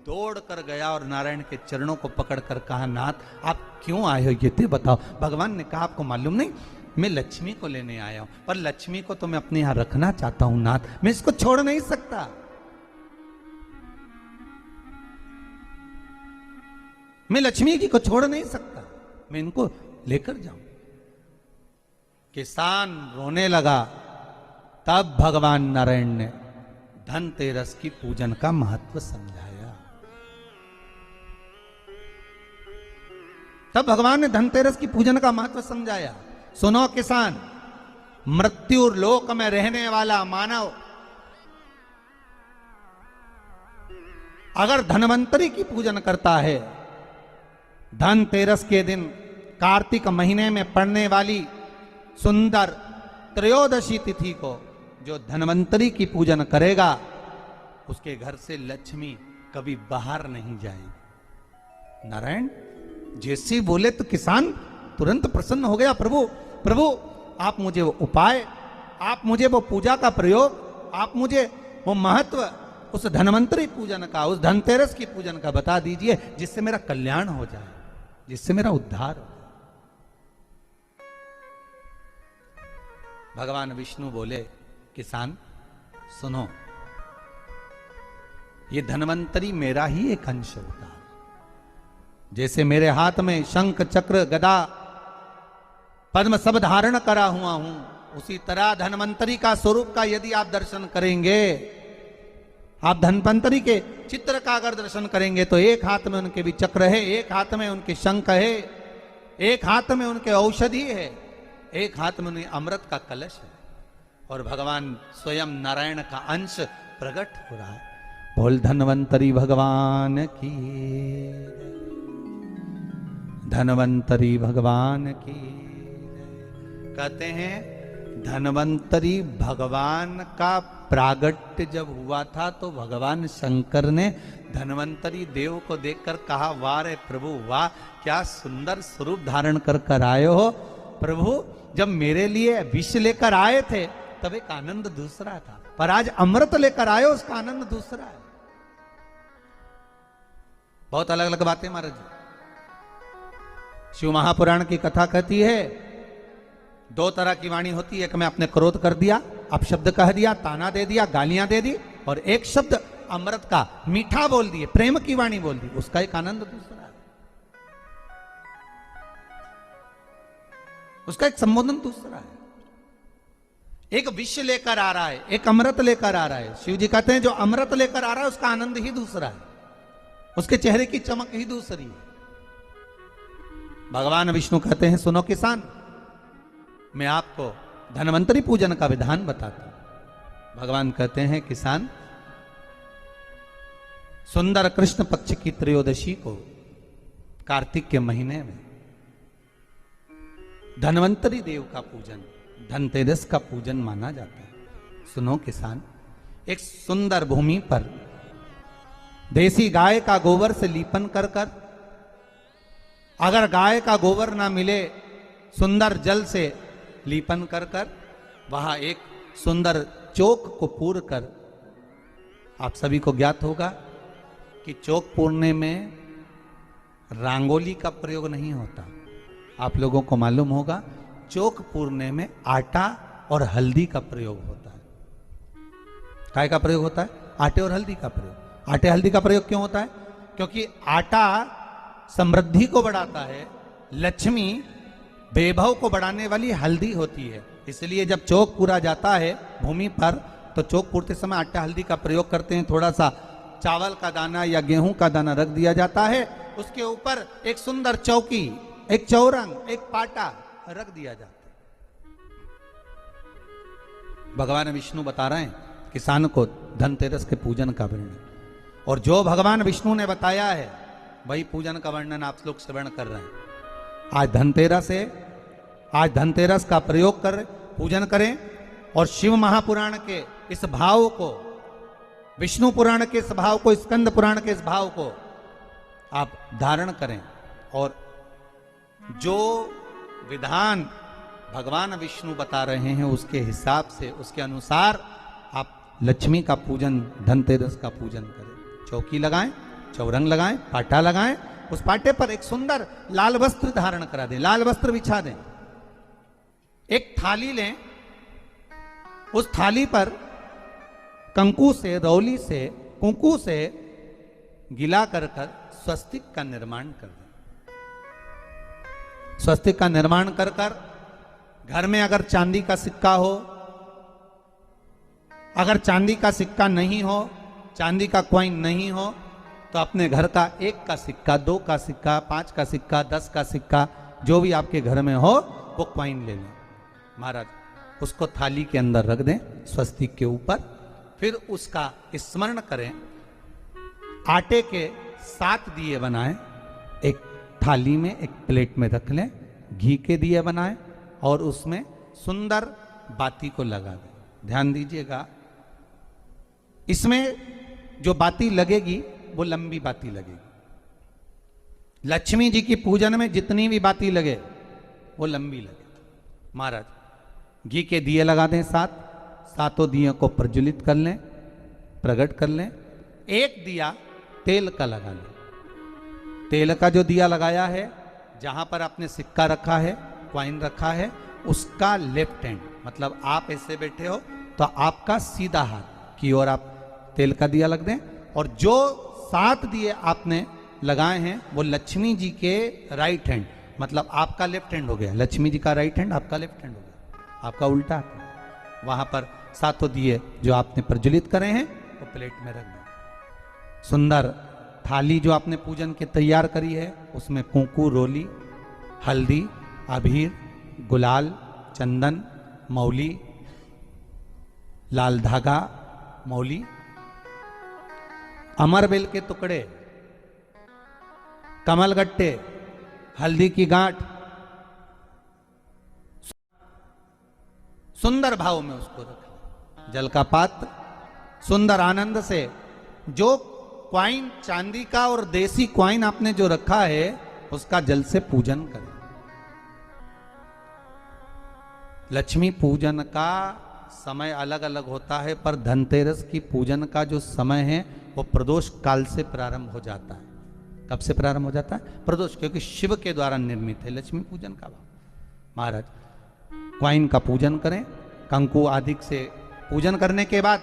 दौड़ कर गया और नारायण के चरणों को पकड़कर कहा, नाथ आप क्यों आए हो ये तो बताओ। भगवान ने कहा, आपको मालूम नहीं, मैं लक्ष्मी को लेने आया हूं, पर लक्ष्मी को तो मैं अपने यहां रखना चाहता हूं नाथ, मैं इसको छोड़ नहीं सकता। मैं लक्ष्मी जी को छोड़ नहीं सकता, मैं इनको लेकर जाऊं। किसान रोने लगा। तब भगवान नारायण ने धनतेरस की पूजन का महत्व समझाया। तब भगवान ने धनतेरस की पूजन का महत्व समझाया। सुनो किसान, मृत्यु लोक में रहने वाला मानव अगर धनवंतरी की पूजन करता है, धनतेरस के दिन कार्तिक महीने में पड़ने वाली सुंदर त्रयोदशी तिथि को जो धनवंतरी की पूजन करेगा, उसके घर से लक्ष्मी कभी बाहर नहीं जाएगी। नारायण जैसे बोले तो किसान तुरंत प्रसन्न हो गया। प्रभु प्रभु आप मुझे वो उपाय, आप मुझे वो पूजा का प्रयोग, आप मुझे वो महत्व उस धनवंतरी पूजन का, उस धनतेरस की पूजन का बता दीजिए, जिससे मेरा कल्याण हो जाए, जिससे मेरा उद्धार हो। भगवान विष्णु बोले, किसान सुनो, ये धनवंतरी मेरा ही एक अंश होता है। जैसे मेरे हाथ में शंख चक्र गदा पद्म सब धारण करा हुआ हूं, उसी तरह धनवंतरी का स्वरूप का यदि आप दर्शन करेंगे, आप धनवंतरी के चित्र का अगर दर्शन करेंगे, तो एक हाथ में उनके भी चक्र है, एक हाथ में उनके शंख है, एक हाथ में उनके औषधि है, एक हाथ में उन्हें अमृत का कलश है, और भगवान स्वयं नारायण का अंश प्रकट हो रहा है। बोल धनवंतरी भगवान की, धनवंतरी भगवान की। कहते हैं धनवंतरी भगवान का प्रागट्य जब हुआ था, तो भगवान शंकर ने धनवंतरी देव को देखकर कहा, वाह रे प्रभु वाह, क्या सुंदर स्वरूप धारण कर कर आए हो। प्रभु जब मेरे लिए विष लेकर आए थे तब एक आनंद दूसरा था, पर आज अमृत लेकर आए हो, उसका आनंद दूसरा है। बहुत अलग अलग बातें महाराज जी। शिव महापुराण की कथा कहती है, दो तरह की वाणी होती है, एक में आपने क्रोध कर दिया, अपशब्द कह दिया, ताना दे दिया, गालियां दे दी, और एक शब्द अमृत का मीठा बोल दिए, प्रेम की वाणी बोल दी, उसका एक आनंद दूसरा है, उसका एक संबोधन दूसरा है। एक विष लेकर आ रहा है, एक अमृत लेकर आ रहा है। शिव जी कहते हैं जो अमृत लेकर आ रहा है उसका आनंद ही दूसरा है, उसके चेहरे की चमक ही दूसरी है। भगवान विष्णु कहते हैं, सुनो किसान, मैं आपको धनवंतरी पूजन का विधान बताता हूं। भगवान कहते हैं, किसान सुंदर कृष्ण पक्ष की त्रयोदशी को कार्तिक के महीने में धनवंतरी देव का पूजन, धनतेरस का पूजन माना जाता है। सुनो किसान, एक सुंदर भूमि पर देसी गाय का गोबर से लीपन कर कर, अगर गाय का गोबर ना मिले, सुंदर जल से लीपन कर कर, वहां एक सुंदर चौक को पूर कर, आप सभी को ज्ञात होगा कि चौक पूरने में रंगोली का प्रयोग नहीं होता। आप लोगों को मालूम होगा चौक पूरने में आटा और हल्दी का प्रयोग होता है। काय का प्रयोग होता है? आटे और हल्दी का प्रयोग। आटे हल्दी का प्रयोग क्यों होता है? क्योंकि आटा समृद्धि को बढ़ाता है, लक्ष्मी वैभव को बढ़ाने वाली हल्दी होती है। इसलिए जब चौक पूरा जाता है भूमि पर, तो चौक पूरते समय आटा हल्दी का प्रयोग करते हैं। थोड़ा सा चावल का दाना या गेहूं का दाना रख दिया जाता है, उसके ऊपर एक सुंदर चौकी, एक चौरंग, एक पाटा रख दिया जाता है। भगवान विष्णु बता रहे हैं किसान को धनतेरस के पूजन का वर्णन, और जो भगवान विष्णु ने बताया है वही पूजन का वर्णन आप लोग श्रवण कर रहे हैं। आज धनतेरस है, आज धनतेरस का प्रयोग कर पूजन करें, और शिव महापुराण के इस भाव को, विष्णु पुराण के इस भाव को, स्कंद पुराण के इस भाव को आप धारण करें, और जो विधान भगवान विष्णु बता रहे हैं उसके हिसाब से, उसके अनुसार आप लक्ष्मी का पूजन, धनतेरस का पूजन करें। चौकी लगाएं, चौरंग लगाएं, पाटा लगाएं, उस पाटे पर एक सुंदर लाल वस्त्र धारण करा दें, लाल वस्त्र बिछा दें। एक थाली लें, उस थाली पर कंकु से, रौली से, कुंकू से गिला कर स्वस्तिक का निर्माण कर दें। स्वस्तिक का निर्माण कर घर में अगर चांदी का सिक्का हो, अगर चांदी का सिक्का नहीं हो, चांदी का कॉइन नहीं हो, तो अपने घर का 1 का सिक्का, 2 का सिक्का, 5 का सिक्का, 10 का सिक्का, जो भी आपके घर में हो वो कॉइन ले लें महाराज, उसको थाली के अंदर रख दें स्वस्तिक के ऊपर। फिर उसका स्मरण करें, आटे के 7 दिए बनाएं, एक थाली में, एक प्लेट में रख लें, घी के दिए बनाएं और उसमें सुंदर बाती को लगा दें। ध्यान दीजिएगा, इसमें जो बाती लगेगी वो लंबी बाती लगेगी। लक्ष्मी जी की पूजन में जितनी भी बाती लगे वो लंबी लगे। महाराज घी के दिए लगा दें 7, सातों दियों को प्रज्वलित कर लें, प्रकट कर लें। एक दिया तेल का लगा लें। तेल का जो दिया लगाया है, जहां पर आपने सिक्का रखा है, कॉइन रखा है, उसका लेफ्ट हैंड, मतलब आप ऐसे बैठे हो तो आपका सीधा हाथ की ओर आप तेल का दिया लग दें। और जो 7 दिए आपने लगाए हैं वो लक्ष्मी जी के राइट हैंड, मतलब आपका लेफ्ट हैंड हो गया, लक्ष्मी जी का राइट हैंड, आपका लेफ्ट हैंड हो गया, आपका उल्टा हाथ। वहां पर 7 दिए जो आपने प्रज्वलित करे हैं वो प्लेट में रख दें। सुंदर थाली जो आपने पूजन के तैयार करी है, उसमें कुंकू, रोली, हल्दी, अबीर, गुलाल, चंदन, मौली, लाल धागा, मौली, अमरबेल के टुकड़े, कमलगट्टे, हल्दी की गांठ, सुंदर भाव में उसको रखें। जल का पात्र सुंदर आनंद से, जो क्वाइन चांदी का और देसी क्वाइन आपने जो रखा है उसका जल से पूजन करें। लक्ष्मी पूजन का समय अलग अलग होता है, पर धनतेरस की पूजन का जो समय है वो प्रदोष काल से प्रारंभ हो जाता है। कब से प्रारंभ हो जाता है? प्रदोष, क्योंकि शिव के द्वारा निर्मित है लक्ष्मी पूजन का भाव। महाराज क्वाइन का पूजन करें, कंकु आदि से पूजन करने के बाद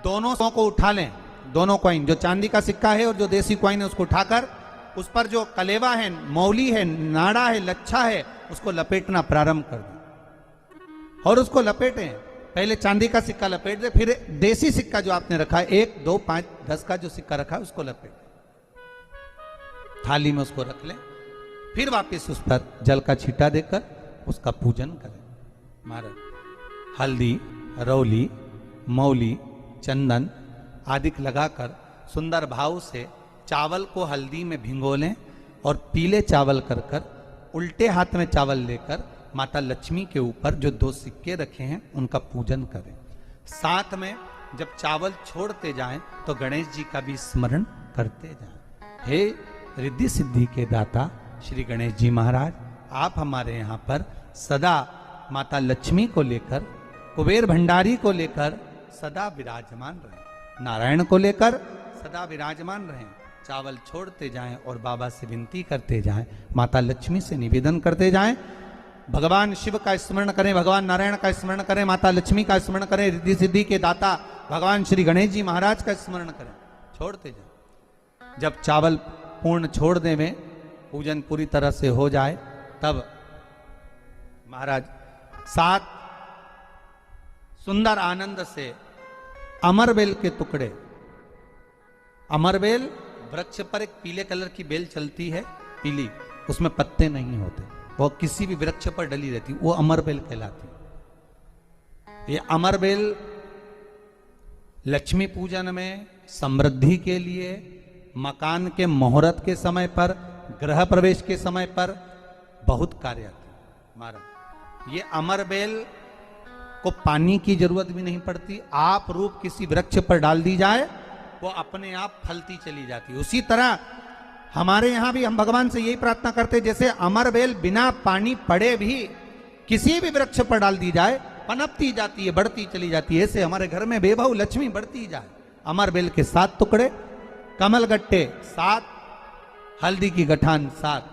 दोनों को उठा लें। दोनों क्वाइन, जो चांदी का सिक्का है और जो देसी क्वाइन है, उसको उठाकर उस पर जो कलेवा है, मौली है, नाड़ा है, लच्छा है, उसको लपेटना प्रारंभ कर दें और उसको लपेटें। पहले चांदी का सिक्का लपेट दे, फिर देसी सिक्का जो आपने रखा है 1, 2, 5, 10 का जो सिक्का रखा है उसको लपेट, थाली में उसको रख लें। फिर वापस उस पर जल का छींटा देकर उसका पूजन करें। महाराज हल्दी, रौली, मौली, चंदन आदि लगाकर सुंदर भाव से चावल को हल्दी में भिगो लें और पीले चावल कर उल्टे हाथ में चावल लेकर माता लक्ष्मी के ऊपर जो 2 सिक्के रखे हैं उनका पूजन करें। साथ में जब चावल छोड़ते जाएं तो गणेश जी का भी स्मरण करते जाएं। हे रिद्धि सिद्धि के दाता श्री गणेश जी महाराज, आप हमारे यहाँ पर सदा माता लक्ष्मी को लेकर, कुबेर भंडारी को लेकर सदा विराजमान रहें, नारायण को लेकर सदा विराजमान रहें। चावल छोड़ते जाएं और बाबा से विनती करते जाएं, माता लक्ष्मी से निवेदन करते जाएं, भगवान शिव का स्मरण करें, भगवान नारायण का स्मरण करें, माता लक्ष्मी का स्मरण करें, रिद्धि सिद्धि के दाता भगवान श्री गणेश जी महाराज का स्मरण करें, छोड़ते जाएं। जब चावल पूर्ण छोड़ देवें, पूजन पूरी तरह से हो जाए, तब महाराज 7 सुंदर आनंद से अमरबेल के टुकड़े, अमरबेल वृक्ष पर एक पीले कलर की बेल चलती है, पीली, उसमें पत्ते नहीं होते, वो किसी भी वृक्ष पर डली रहती, वो अमरबेल कहलाती। ये अमरबेल लक्ष्मी पूजन में, समृद्धि के लिए, मकान के मुहूर्त के समय पर, गृह प्रवेश के समय पर बहुत कार्य आते हैं। महाराज ये अमरबेल को पानी की जरूरत भी नहीं पड़ती, आप रूप किसी वृक्ष पर डाल दी जाए वो अपने आप फलती चली जाती है। उसी तरह हमारे यहां भी हम भगवान से यही प्रार्थना करते हैं, जैसे अमरबेल बिना पानी पड़े भी किसी भी वृक्ष पर डाल दी जाए पनपती जाती है, बढ़ती चली जाती है, ऐसे हमारे घर में बेभव लक्ष्मी बढ़ती जाए। अमरबेल के 7 टुकड़े, कमल गट्टे 7, हल्दी की गठान 7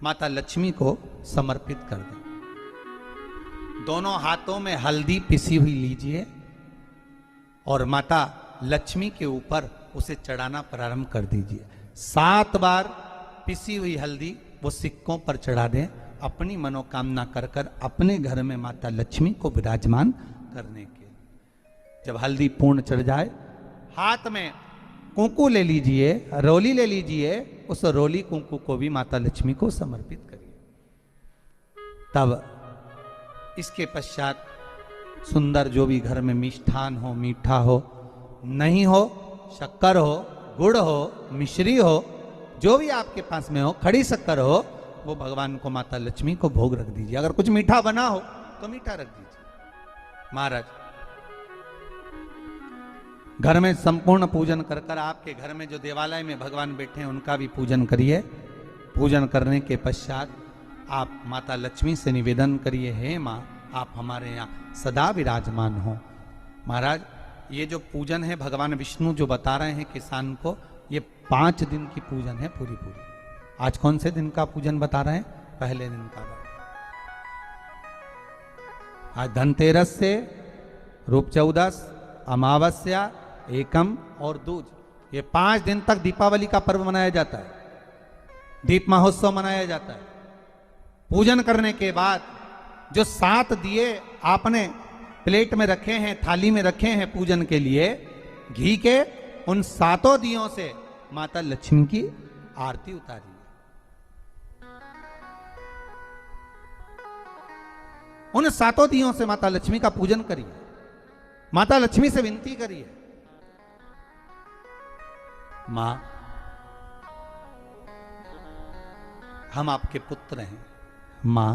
माता लक्ष्मी को समर्पित कर दें। दोनों हाथों में हल्दी पिसी हुई लीजिए और माता लक्ष्मी के ऊपर उसे चढ़ाना प्रारंभ कर दीजिए। 7 बार पिसी हुई हल्दी वो सिक्कों पर चढ़ा दें, अपनी मनोकामना कर कर अपने घर में माता लक्ष्मी को विराजमान करने के। जब हल्दी पूर्ण चढ़ जाए, हाथ में कुंकू ले लीजिए, रोली ले लीजिए, उस रोली कुंकू को भी माता लक्ष्मी को समर्पित करिए। तब इसके पश्चात सुंदर जो भी घर में मिष्ठान हो, मीठा हो, नहीं हो, शक्कर हो, गुड़ हो, मिश्री हो, जो भी आपके पास में हो, खड़ी शक्कर हो, वो भगवान को माता लक्ष्मी को भोग रख दीजिए। अगर कुछ मीठा बना हो तो मीठा रख दीजिए। महाराज घर में संपूर्ण पूजन कर कर आपके घर में जो देवालय में भगवान बैठे हैं उनका भी पूजन करिए। पूजन करने के पश्चात आप माता लक्ष्मी से निवेदन करिए, हे माँ आप हमारे यहाँ सदा विराजमान हो। महाराज ये जो पूजन है भगवान विष्णु जो बता रहे हैं किसान को, ये 5 दिन की पूजन है पूरी। आज कौन से दिन का पूजन बता रहे हैं? पहले दिन का। आज धनतेरस से रूप चौदस, अमावस्या, एकम और दूज, ये 5 दिन तक दीपावली का पर्व मनाया जाता है, दीप महोत्सव मनाया जाता है। पूजन करने के बाद जो 7 दिए आपने प्लेट में रखे हैं, थाली में रखे हैं पूजन के लिए घी के, उन 7 दियों से माता लक्ष्मी की आरती उतारिए। उन 7 दियों से माता लक्ष्मी का पूजन करिए। माता लक्ष्मी से विनती करिए, मां हम आपके पुत्र हैं, मां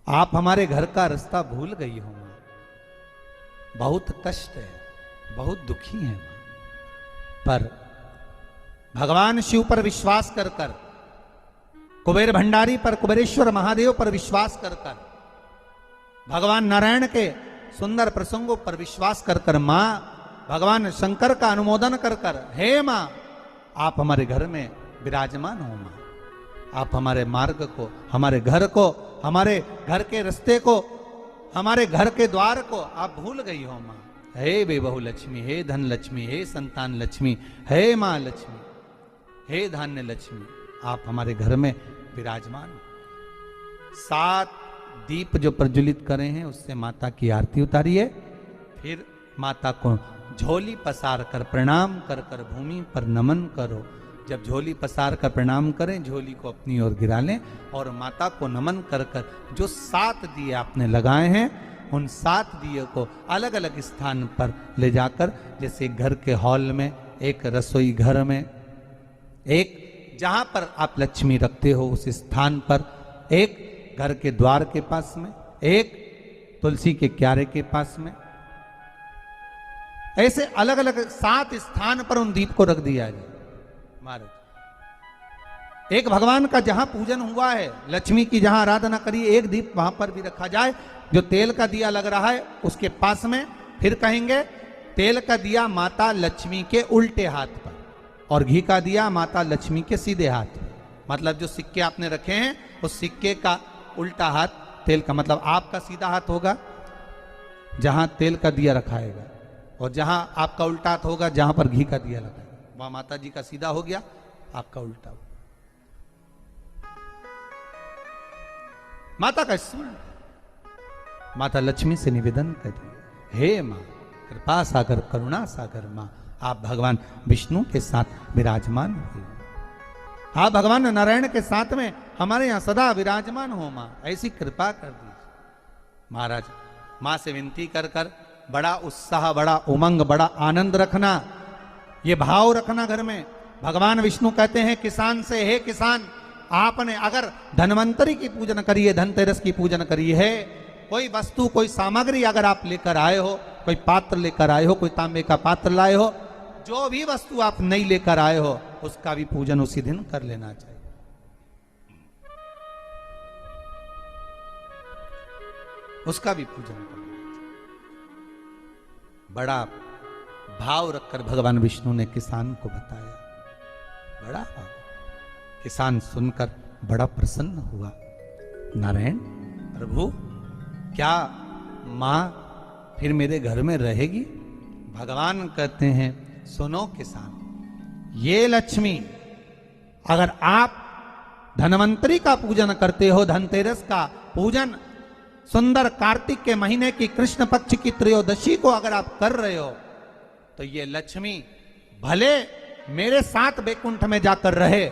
आप हमारे घर का रास्ता भूल गई हो, मां बहुत कष्ट है, बहुत दुखी है मां। पर भगवान शिव पर विश्वास कर कर, कुबेर भंडारी पर, कुबेरेश्वर महादेव पर विश्वास कर कर, भगवान नारायण के सुंदर प्रसंगों पर विश्वास कर कर, मां भगवान शंकर का अनुमोदन कर कर, हे मां आप हमारे घर में विराजमान हो, मां आप हमारे मार्ग को, हमारे घर को, हमारे घर के रास्ते को, हमारे घर के द्वार को आप भूल गई हो मां। हे बेबहु लक्ष्मी, हे धन लक्ष्मी, हे संतान लक्ष्मी, हे मां लक्ष्मी, हे धान्य लक्ष्मी, आप हमारे घर में विराजमान हो। 7 दीप जो प्रज्वलित करे हैं उससे माता की आरती उतारिए। फिर माता को झोली पसार कर प्रणाम कर कर भूमि पर नमन करो। जब झोली पसार कर प्रणाम करें, झोली को अपनी ओर गिरा लें और माता को नमन कर कर जो 7 दिए आपने लगाए हैं उन 7 दिए को अलग अलग स्थान पर ले जाकर, जैसे घर के हॉल में, एक रसोई घर में, एक जहां पर आप लक्ष्मी रखते हो उस स्थान पर, एक घर के द्वार के पास में, एक तुलसी के क्यारे के पास में, ऐसे अलग अलग 7 स्थान पर उन दीप को रख दिया जाए। महाराज एक भगवान का जहां पूजन हुआ है, लक्ष्मी की जहां आराधना करी, एक दीप वहां पर भी रखा जाए। जो तेल का दिया लग रहा है उसके पास में, फिर कहेंगे तेल का दिया माता लक्ष्मी के उल्टे हाथ पर और घी का दिया माता लक्ष्मी के सीधे हाथ पर। मतलब जो सिक्के आपने रखे हैं उस सिक्के का उल्टा हाथ तेल का, मतलब आपका सीधा हाथ होगा जहां तेल का दिया रखाएगा, और जहां आपका उल्टा हाथ होगा जहां पर घी का दिया लगा, वहां माता जी का सीधा हो गया, आपका उल्टा हो। माता का स्मरण, माता लक्ष्मी से निवेदन करिए, हे मां कृपा सागर, करुणा सागर मां आप भगवान विष्णु के साथ विराजमान हुए, आप भगवान नारायण के साथ में हमारे यहां सदा विराजमान हो मां, ऐसी कृपा कर दीजिए। महाराज मां से विनती कर कर बड़ा उत्साह, बड़ा उमंग, बड़ा आनंद रखना, ये भाव रखना घर में। भगवान विष्णु कहते हैं किसान से, हे किसान आपने अगर धन्वंतरी की पूजन करी है, धनतेरस की पूजन करी है, कोई वस्तु, कोई सामग्री अगर आप लेकर आए हो, कोई पात्र लेकर आए हो, कोई तांबे का पात्र लाए हो, जो भी वस्तु आप नहीं लेकर आए हो उसका भी पूजन उसी दिन कर लेना चाहिए। उसका भी पूजन करना चाहिए। बड़ा भाव रखकर भगवान विष्णु ने किसान को बताया। बड़ा भाव। किसान सुनकर बड़ा प्रसन्न हुआ। नारायण प्रभु, क्या मां फिर मेरे घर में रहेगी? भगवान कहते हैं, सुनो किसान, ये लक्ष्मी अगर आप धनवंतरी का पूजन करते हो, धनतेरस का पूजन सुंदर कार्तिक के महीने की कृष्ण पक्ष की त्रयोदशी को अगर आप कर रहे हो, तो ये लक्ष्मी भले मेरे साथ बैकुंठ में जाकर रहे,